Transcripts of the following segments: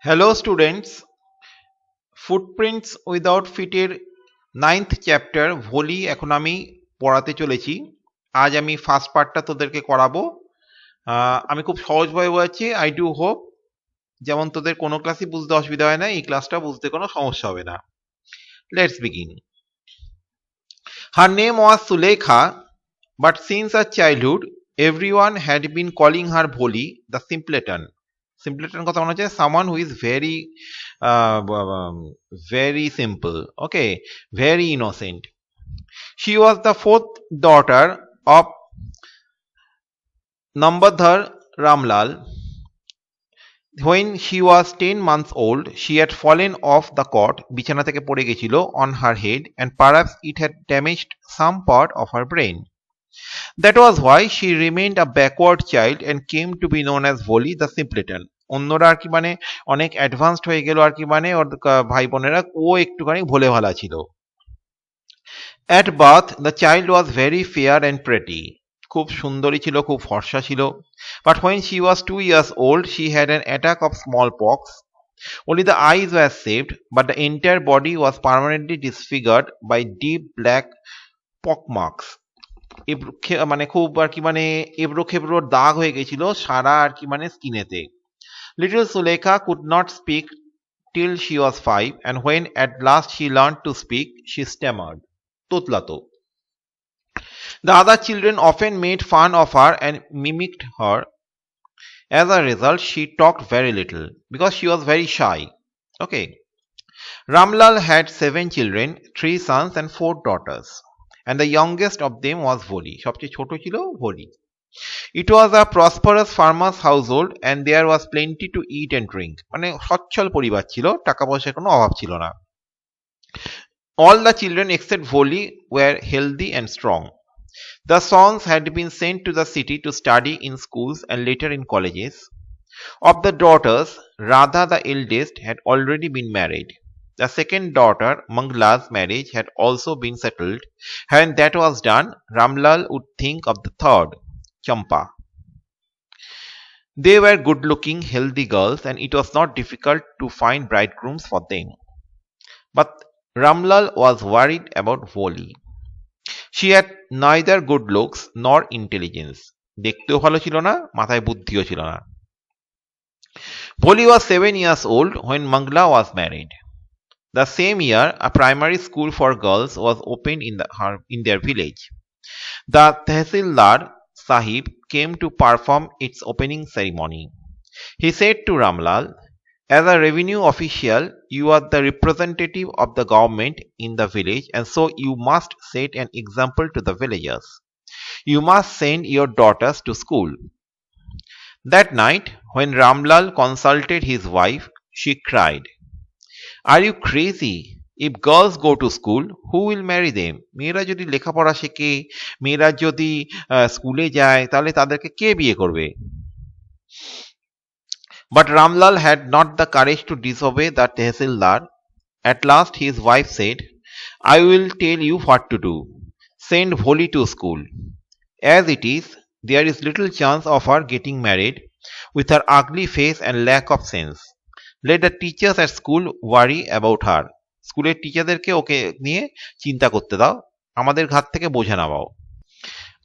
Hello students, footprints without ফিটের 9th chapter volley এখন আমি পড়াতে চলেছি। আজ আমি ফার্স্ট পার্টটা তোদেরকে করাবো। আমি খুব সহজভাবে বোঝাচ্ছি। আই ডু হোপ যেমন তোদের কোনো ক্লাসই বুঝতে অসুবিধা হয় না, এই ক্লাসটা বুঝতে কোনো সমস্যা হবে না। Let's begin. Her name was Sulekha, but since her childhood everyone had been calling her Bholi, the simpleton. Simpleton কথা মনে হচ্ছে someone who is very simple, okay, very innocent. She was the fourth daughter of Nambadhar Ramlal. When she was 10 months old, she had fallen off the cot, বিছানা থেকে পড়ে গেছিল, on her head, and perhaps it had damaged some part of her brain. That was why she remained a backward child and came to be known as Voli the simpleton. অন্যরা আর কি মানে অনেক advanced হয়ে গেল আর কি মানে ওর ভাই বোনেরা, ও একটুখানি ভোলে ভালা ছিল। At birth the child was very fair and pretty. খুব সুন্দরী ছিল, খুব ফর্সা ছিল। But when she was 2 years old she had an attack of smallpox. Only the eyes were saved, but the entire body was permanently disfigured by deep black pockmarks. মানে খুব আর কি মানে এবড়ো খেবড়ো দাগ হয়ে গেছিল সারা আর কি মানে স্কিনেতে। Little Sulekha could not speak till she was 5, and when at last she learned to speak she stammered, তোতলাতো। The other children often made fun of her and mimicked her. As a result she talked very little because she was very shy. Okay. Ramlal had 7 children, 3 sons and 4 daughters, and the youngest of them was Voli. সবচেয়ে ছোট ছিল Voli. It was a prosperous farmer's household and there was plenty to eat and drink. মানে সচ্ছল পরিবার ছিল, টাকা পয়সার কোনো অভাব ছিল না। All the children except Voli were healthy and strong. The sons had been sent to the city to study in schools and later in colleges. Of the daughters, Radha the eldest had already been married. The second daughter, Mangla's marriage had also been settled. When that was done, Ramlal would think of the third, Champa. They were good-looking, healthy girls, and it was not difficult to find bridegrooms for them. But Ramlal was worried about Voli. She had neither good looks nor intelligence. দেখতেও ভালো ছিল না, মাথায় বুদ্ধিও ছিল না। Voli was 7 years old when Mangla was married. The same year, a primary school for girls was opened in their village. The Tehsildar Sahib came to perform its opening ceremony. He said to Ramlal, as a revenue official, you are the representative of the government in the village, and so you must set an example to the villagers. You must send your daughters to school. That night, when Ramlal consulted his wife, she cried, are you crazy? If girls go to school, who will marry them? মেয়েরা যদি লেখাপড়া শেখে, মেয়েরা যদি স্কুলে যায়, তাহলে তাদেরকে কে বিয়ে করবে? But Ramlal had not the courage to disobey the Tehsildar. At last his wife said, I will tell you what to do. Send Voli to school. As it is, there is little chance of her getting married with her ugly face and lack of sense. Let the teachers at school worry about her. স্কুলের টিচারদেরকে ওকে নিয়ে চিন্তা করতে দাও, আমাদের ঘাট থেকে বোঝা নামাও।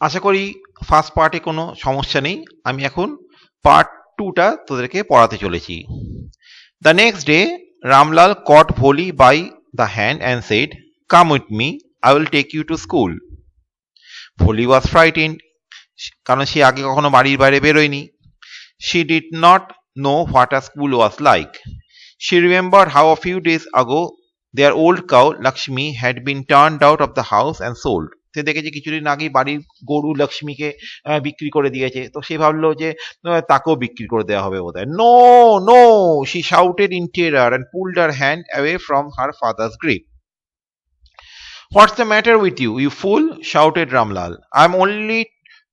আশা করি ফার্স্ট পার্টে কোনো সমস্যা নেই। আমি এখন পার্ট 2টা তোদেরকে পড়াতে চলেছি। The next day, Ramlal caught Voli by the hand and said, come with me, I will take you to school. Voli was frightened, কারণ সে আগে কখনো বাড়ির বাইরে বেরোয়নি। She did not know what a school was like. She remembered how a few days ago their old cow Lakshmi had been turned out of the house and sold. সে দেখেছে কিছুদিন আগেই বাড়ির গরু লক্ষ্মীকে বিক্রি করে দিয়েছে, তো সে ভাবলো যে তাকেও বিক্রি করে দেওয়া হবে বোধহয়। No, no, she shouted in terror and pulled her hand away from her father's grip. What's the matter with you, you fool? Shouted Ramlal. I'm only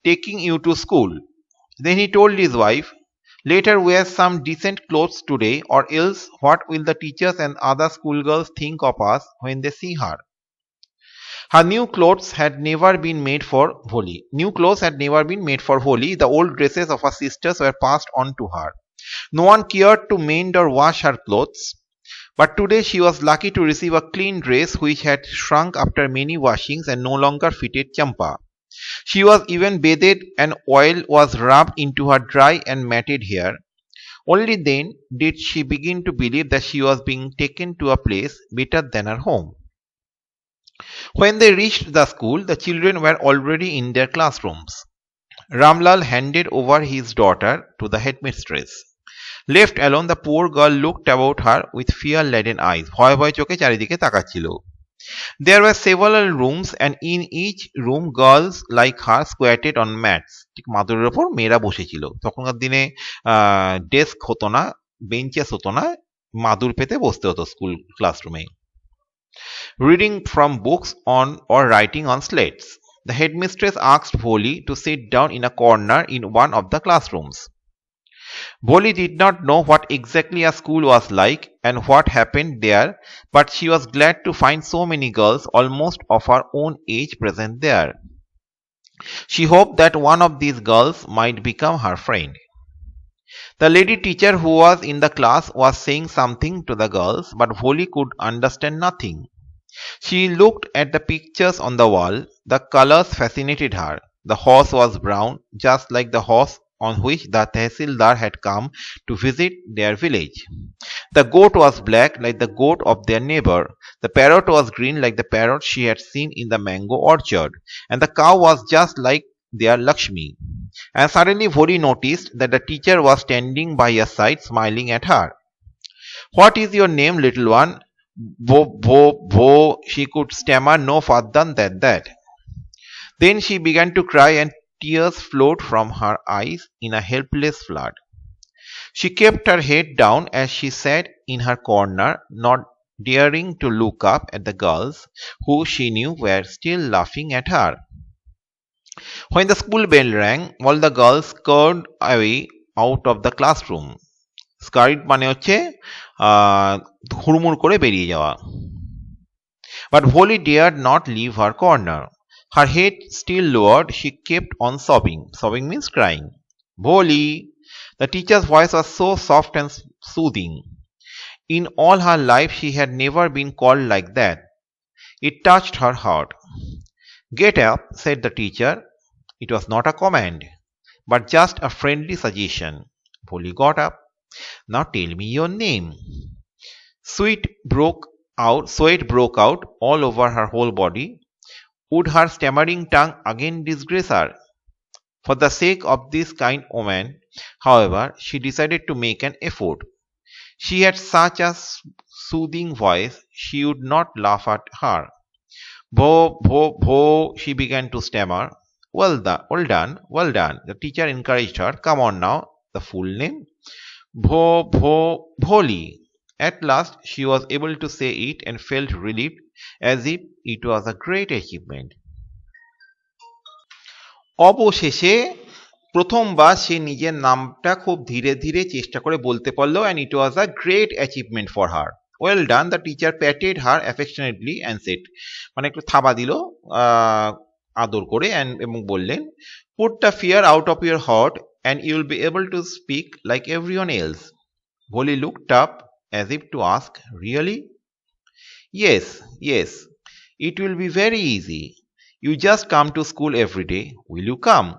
taking you to school. Then he told his wife, let her wear some decent clothes today, or else what will the teachers and other schoolgirls think of us when they see her? Her new clothes had never been made for Voli. New clothes had never been made for Voli. The old dresses of her sisters were passed on to her. No one cared to mend or wash her clothes. But today she was lucky to receive a clean dress which had shrunk after many washings and no longer fitted Champa. She was even bathed and oil was rubbed into her dry and matted hair. Only then did she begin to believe that she was being taken to a place better than her home. When they reached the school, the children were already in their classrooms. Ramlal handed over his daughter to the headmistress. Left alone, the poor girl looked about her with fear-laden eyes. ভয় ভয় চোখে চারিদিকে তাকাচ্ছিল। There were several rooms and in each room girls like her squatted on mats. ঠিক মাদুরের ওপর মেয়েরা বসেছিল। তখনকার দিনে ডেস্ক হতো না, বেঞ্চেস হতো না, মাদুর পেতে বসতে হতো স্কুল ক্লাসরুমে। Reading from books on or writing on slates. The headmistress asked Bholi to sit down in a corner in one of the classrooms. Bholi did not know what exactly a school was like and what happened there, but she was glad to find so many girls almost of her own age present there. She hoped that one of these girls might become her friend. The lady teacher who was in the class was saying something to the girls, but Bholi could understand nothing. She looked at the pictures on the wall. The colors fascinated her. The horse was brown, just like the horse on which the Tehsildar had come to visit their village. The goat was black like the goat of their neighbor. The parrot was green like the parrot she had seen in the mango orchard. And the cow was just like their Lakshmi. And suddenly Bholi noticed that the teacher was standing by her side smiling at her. What is your name, little one? Bo, she could stammer no further than that. Then she began to cry and tears flowed from her eyes in a helpless flood. She kept her head down as she sat in her corner, not daring to look up at the girls who she knew were still laughing at her. When the school bell rang, all the girls scurried away out of the classroom. Scurried মানে হচ্ছে হুড়মুড় করে বেরিয়ে যাওয়া। But Bholi dared not leave her corner. Her head still lowered, she kept on sobbing. Sobbing means crying. Bholi! The teacher's voice was so soft and soothing. In all her life she had never been called like that. It touched her heart. Get up, said the teacher. It was not a command, but just a friendly suggestion. Bholi got up. Now tell me your name. Sweat broke out all over her whole body. Would her stammering tongue again disgrace her? For the sake of this kind woman, however, she decided to make an effort. She had such a soothing voice, she would not laugh at her. Bho, she began to stammer. Well done. The teacher encouraged her. Come on now, the full name. Bholi. At last she was able to say it and felt relieved as if it was a great achievement. অবশেষে প্রথমবার সে নিজের নামটা খুব ধীরে ধীরে চেষ্টা করে বলতে পারলো and it was a great achievement for her. Well done, the teacher patted her affectionately and said, মানে একটু থাবা দিল আদর করে এবং বললেন, put the fear out of your heart and you will be able to speak like everyone else. Bholi looked up as if to ask, really? Yes, it will be very easy. You just come to school every day. Will you come?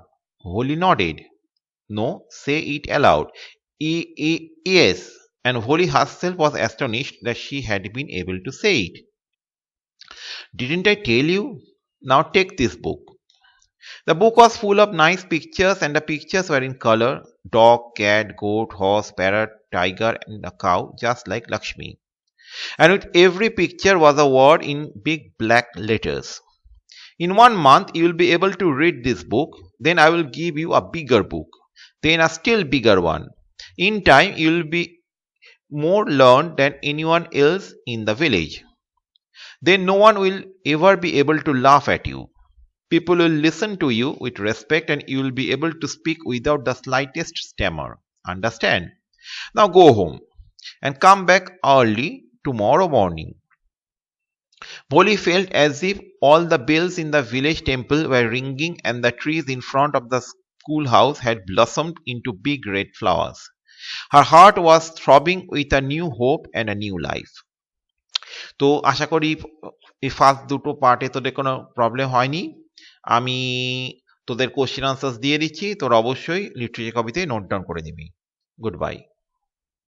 Bholi nodded. No, say it aloud. Yes. And Bholi herself was astonished that she had been able to say it. Didn't I tell you? Now take this book. The book was full of nice pictures and the pictures were in color. Dog, cat, goat, horse, parrot, tiger and a cow, just like Lakshmi. And with every picture was a word in big black letters. In 1 month you will be able to read this book, then I will give you a bigger book, then a still bigger one. In time you will be more learned than anyone else in the village. Then no one will ever be able to laugh at you. People will listen to you with respect and you will be able to speak without the slightest stammer. Understand? Now go home and come back early tomorrow morning. Bholi felt as if all the bells in the village temple were ringing and the trees in front of the schoolhouse had blossomed into big red flowers. Her heart was throbbing with a new hope and a new life. তো আশা করি এই first দুটো পার্টে তোদের কোনো problem হয়নি। আমি তোদের কোশ্চেন আনসার্স দিয়ে দিচ্ছি, তোরা অবশ্যই লিটারেচার কপিতে নোট ডাউন করে নিবি। Good bye.